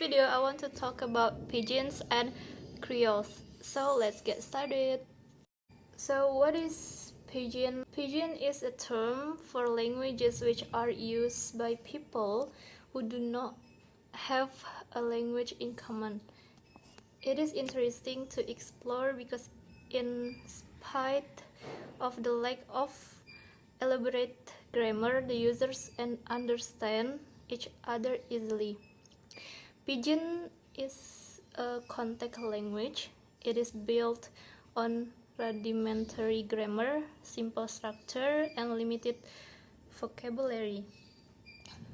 video, I want to talk about pidgins and creoles. So let's get started. So what is pidgin? Pidgin is a term for languages which are used by people who do not have a language in common. It is interesting to explore because in spite of the lack of elaborate grammar, the users understand each other easily. Pidgin is a context language. It is built on rudimentary grammar, simple structure, and limited vocabulary.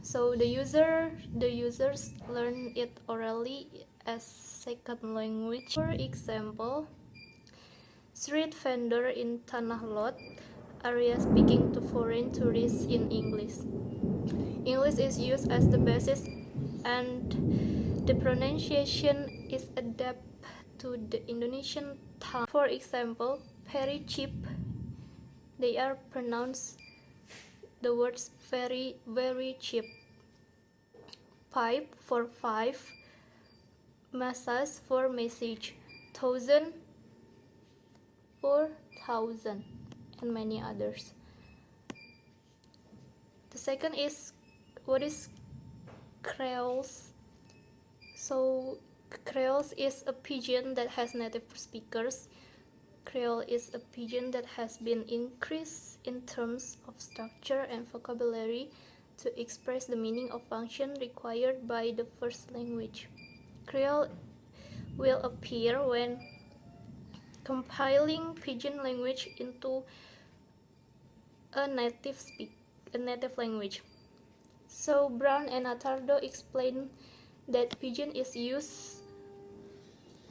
So the users learn it orally as second language. For example, street vendor in Tanah Lot area speaking to foreign tourists in English. English is used as the basis and the pronunciation is adapted to the Indonesian tongue. For example, very cheap, they are pronounced the words very, very cheap. Pipe for five, massage for message, thousand for thousand, and many others. The second is what is creoles. So creoles is a pidgin that has native speakers. Creole is a pidgin that has been increased in terms of structure and vocabulary to express the meaning of function required by the first language. Creole will appear when compiling pidgin language into a native language. So Brown and Attardo explain that pidgin is used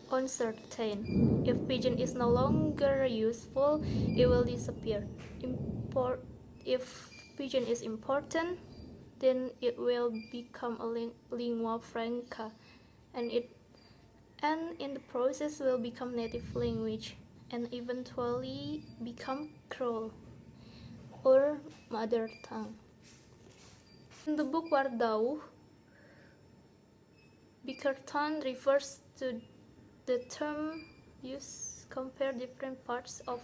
on certain. If pidgin is no longer useful, it will disappear. If pidgin is important, then it will become a lingua franca, and in the process will become native language and eventually become Creole or mother tongue. In the book Wardau, Bickerton refers to the term used compare different parts of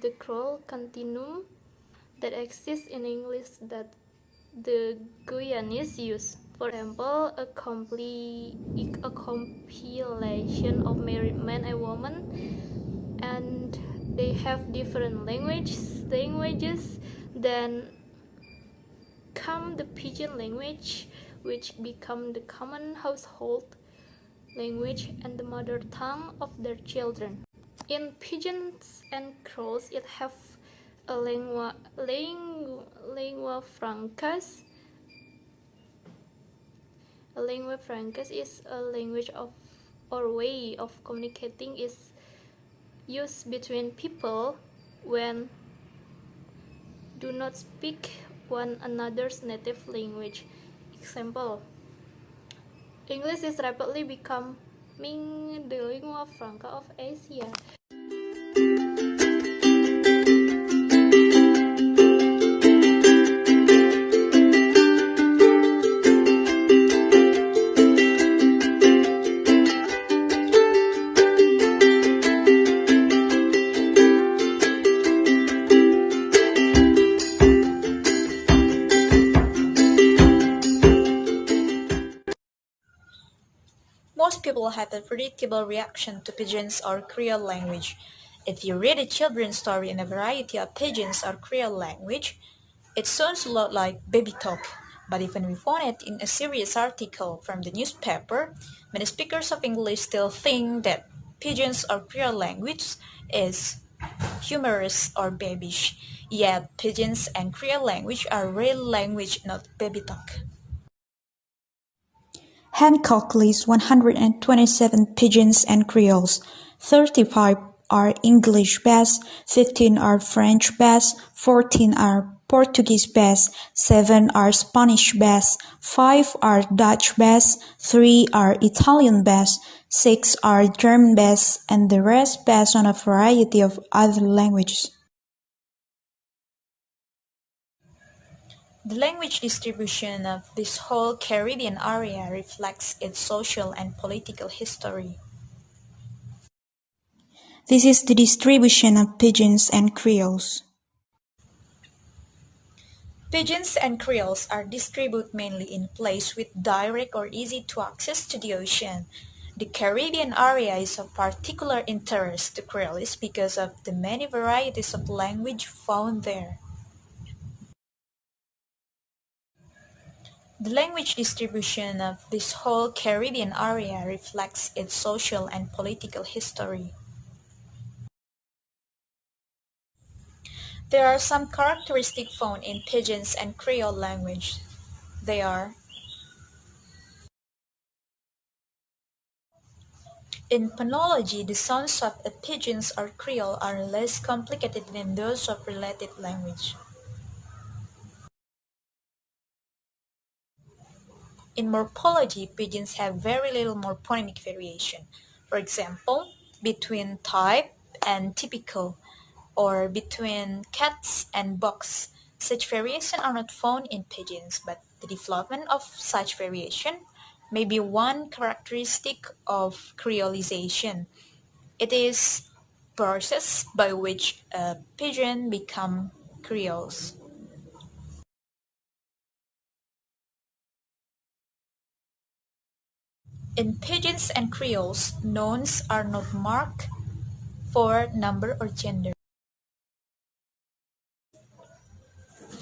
the Creole continuum that exists in English that the Guyanese use. For example, a compilation of married men and women, and they have different languages. Then come the pidgin language, which become the common household language and the mother tongue of their children. In pidgins and creoles, it have a lingua francas. A lingua francas is a language or way of communicating is used between people when do not speak one another's native language. Example, English is rapidly becoming the lingua franca of Asia. Most people have a predictable reaction to pidgins or Creole language. If you read a children's story in a variety of pidgins or Creole language, it sounds a lot like baby talk. But even we found it in a serious article from the newspaper, many speakers of English still think that pidgins or Creole language is humorous or babyish. Yet pidgins and Creole language are real language, not baby talk. Hancock lists 127 pidgins and creoles. 35 are English-based, 15 are French-based, 14 are Portuguese-based, 7 are Spanish-based, 5 are Dutch-based, 3 are Italian-based, 6 are German-based, and the rest based on a variety of other languages. The language distribution of this whole Caribbean area reflects its social and political history. This is the distribution of pidgins and creoles. Pidgins and creoles are distributed mainly in places with direct or easy to access to the ocean. The Caribbean area is of particular interest to creoles because of the many varieties of language found there. The language distribution of this whole Caribbean area reflects its social and political history. There are some characteristics found in Pidgins and Creole language. They are: in phonology, the sounds of a Pidgins or Creole are less complicated than those of related language. In morphology, Pidgins have very little morphemic variation. For example, between type and typical, or between cats and box. Such variations are not found in Pidgins, but the development of such variation may be one characteristic of Creolization. It is process by which a Pidgin become Creoles. In Pidgins and Creoles, nouns are not marked for number or gender.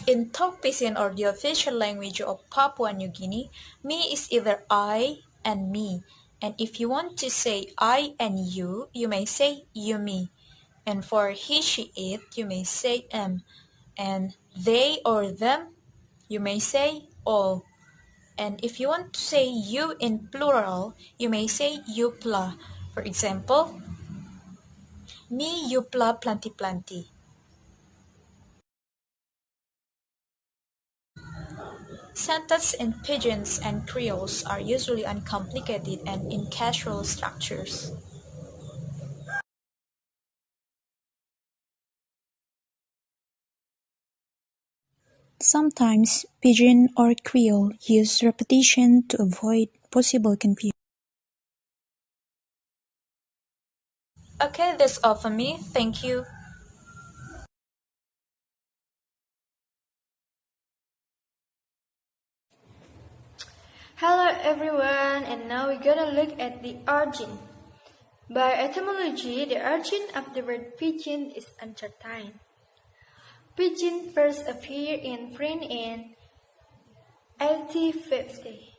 In Tok Pisin, or the official language of Papua New Guinea, me is either I and me, and if you want to say I and you may say you me, and for he she it you may say and they or them you may say all, and if you want to say you in plural you may say you pla. For example, me you pla planti planti. Sentences in Pidgins and Creoles are usually uncomplicated and in casual structures. Sometimes pidgin or creole use repetition to avoid possible confusion. Okay, that's all for me. Thank you. Hello everyone, and now we're gonna look at the origin. By etymology, the origin of the word pigeon is uncertain. Pigeon first appeared in print in 1850.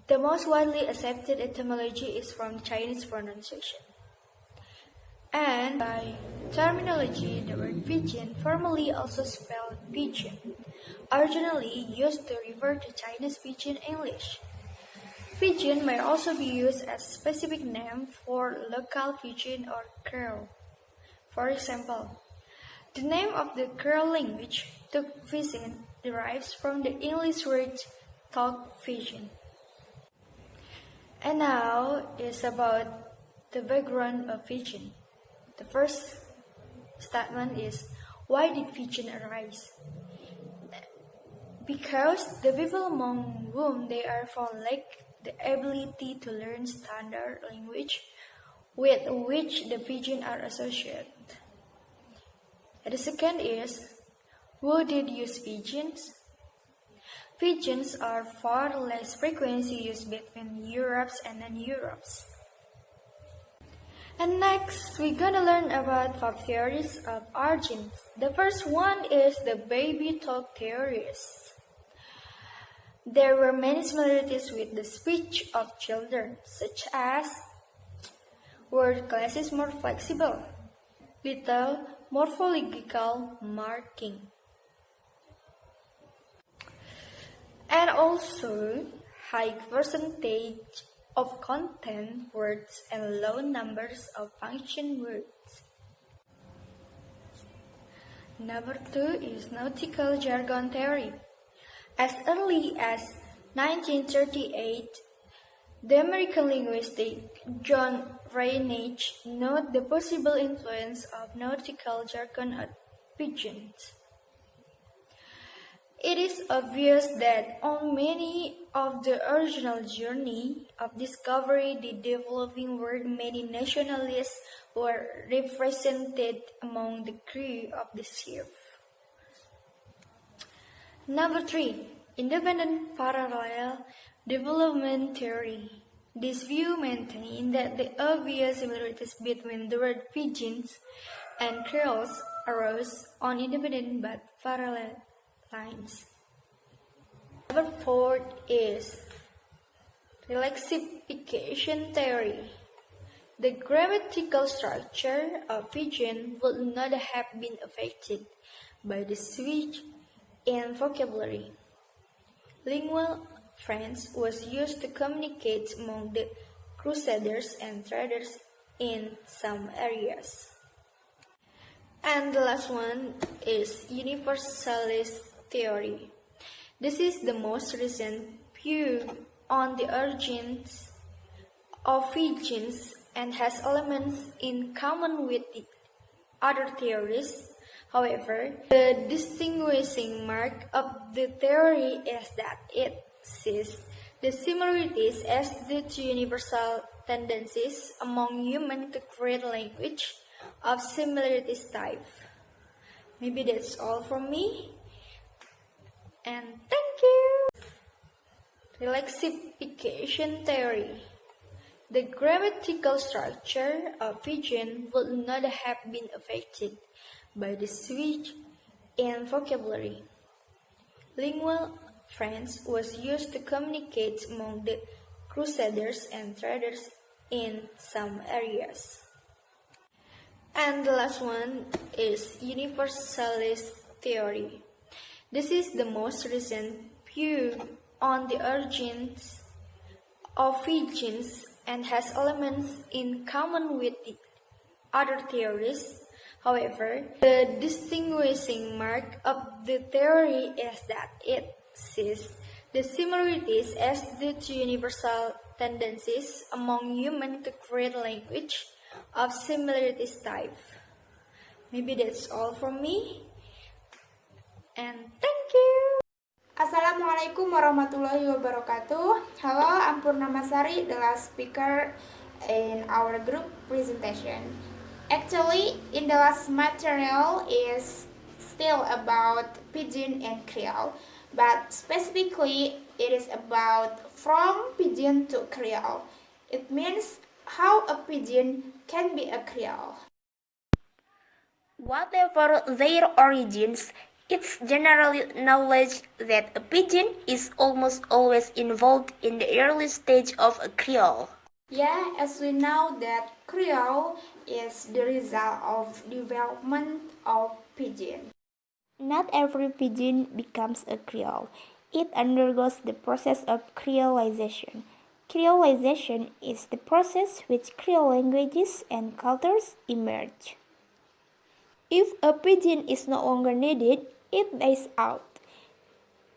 The most widely accepted etymology is from Chinese pronunciation. And by terminology, the word pigeon, formerly also spelled pigeon, originally used to refer to Chinese Pidgin English. Pidgin may also be used as a specific name for local pidgin or creole. For example, the name of the Creole language, Tuk Pidgin, derives from the English word talk pidgin. And now is about the background of pidgin. The first statement is, why did pidgin arise? Because the people among whom they are found lack the ability to learn standard language with which the pidgin are associated. And the second is, who did use pidgins? Pidgins are far less frequently used between Europes and non-Europes. And next, we're gonna learn about 5 theories of origins. The first one is the baby talk theories. There were many similarities with the speech of children, such as word class is more flexible, little morphological marking, and also high percentage of content words and low numbers of function words. Number 2 is nautical jargon theory. As early as 1938, the American linguist John Reinecke noted the possible influence of nautical jargon on pidgins. It is obvious that on many of the original journey of discovery, the developing world, many nationalities were represented among the crew of the ship. Number 3. Independent parallel development theory. This view maintains that the obvious similarities between the word pidgins and creoles arose on independent but parallel lines. Number 4 is relaxification theory. The grammatical structure of pidgin would not have been affected by the switch in vocabulary. Lingual French was used to communicate among the crusaders and traders in some areas. And the last one is universalist theory. This is the most recent view on the origins of pidgins and has elements in common with the other theories. However, the distinguishing mark of the theory is that it sees the similarities as due to universal tendencies among humans to create language of similarities type. Maybe that's all from me. And thank you! Relaxification theory. The grammatical structure of pidgin would not have been affected by the switch in vocabulary. Lingual French was used to communicate among the crusaders and traders in some areas. And the last one is universalist theory. This is the most recent view on the origins of pidgins and has elements in common with the other theories. However, the distinguishing mark of the theory is that it sees the similarities as due to universal tendencies among humans to create language of similarities type. Maybe that's all from me. And thank you. Assalamualaikum warahmatullahi wabarakatuh. Hello, I'm Purnama, the last speaker in our group presentation. Actually, in the last material is still about pidgin and creole, but specifically it is about from pidgin to creole. It means how a pidgin can be a creole. Whatever their origins, it's generally acknowledged that a pidgin is almost always involved in the early stage of a creole. Yeah, as we know that creole is the result of development of pidgin. Not every pidgin becomes a creole. It undergoes the process of creolization. Creolization is the process which creole languages and cultures emerge. If a pidgin is no longer needed, it dies out.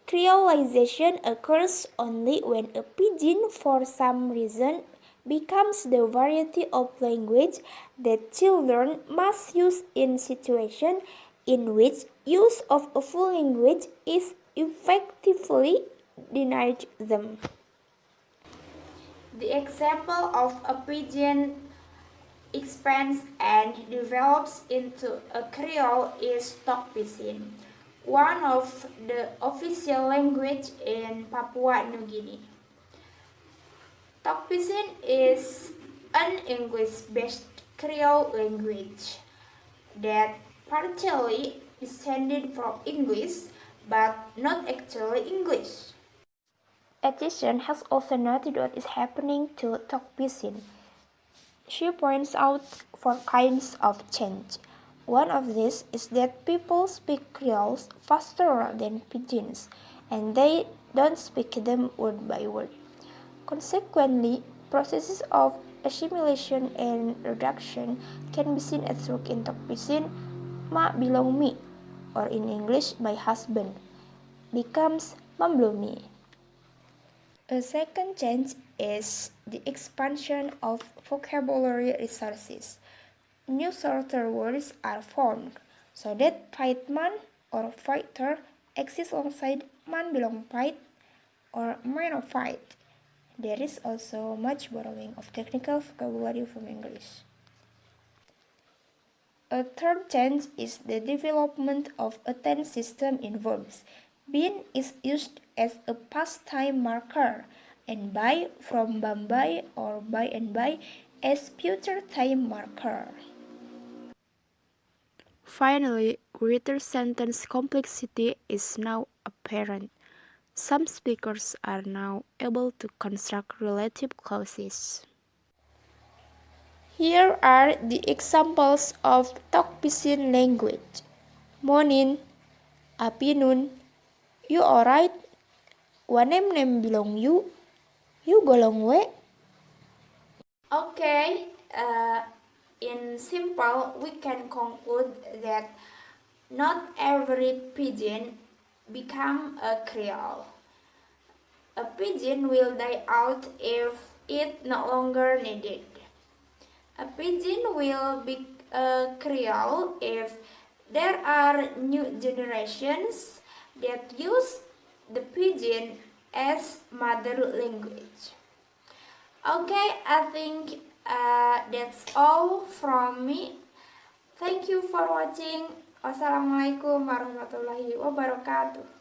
Creolization occurs only when a pidgin, for some reason, becomes the variety of language that children must use in situations in which use of a full language is effectively denied them. The example of a pidgin expands and develops into a creole is Tok-Pisin, one of the official language in Papua New Guinea. Tok-Pisin is an English-based creole language that partially descended from English, but not actually English. Atchison has also noted what is happening to Tok-Pisin. She points out 4 kinds of change. One of these is that people speak creoles faster than pidgins, and they don't speak them word by word. Consequently, processes of assimilation and reduction can be seen as work in Tok-Pisin. Ma belong me, or in English, my husband, becomes membelong me. A second change is the expansion of vocabulary resources. New shorter words are formed, so that fight man or fighter exists alongside man belong fight or man of fight. There is also much borrowing of technical vocabulary from English. A third change is the development of a tense system in verbs. Been is used as a past time marker, and by from Bambai or by and by as future time marker. Finally, greater sentence complexity is now apparent. Some speakers are now able to construct relative clauses. Here are the examples of talk Pidgin language. Morning, afternoon, you alright? Wanem belong you golong we. Okay, in simple, we can conclude that not every pidgin become a creole. A pidgin will die out if it no longer needed. A pidgin will be a creole if there are new generations that use the pidgin as mother language. Okay, I think that's all from me. Thank you for watching. Wassalamualaikum warahmatullahi wabarakatuh.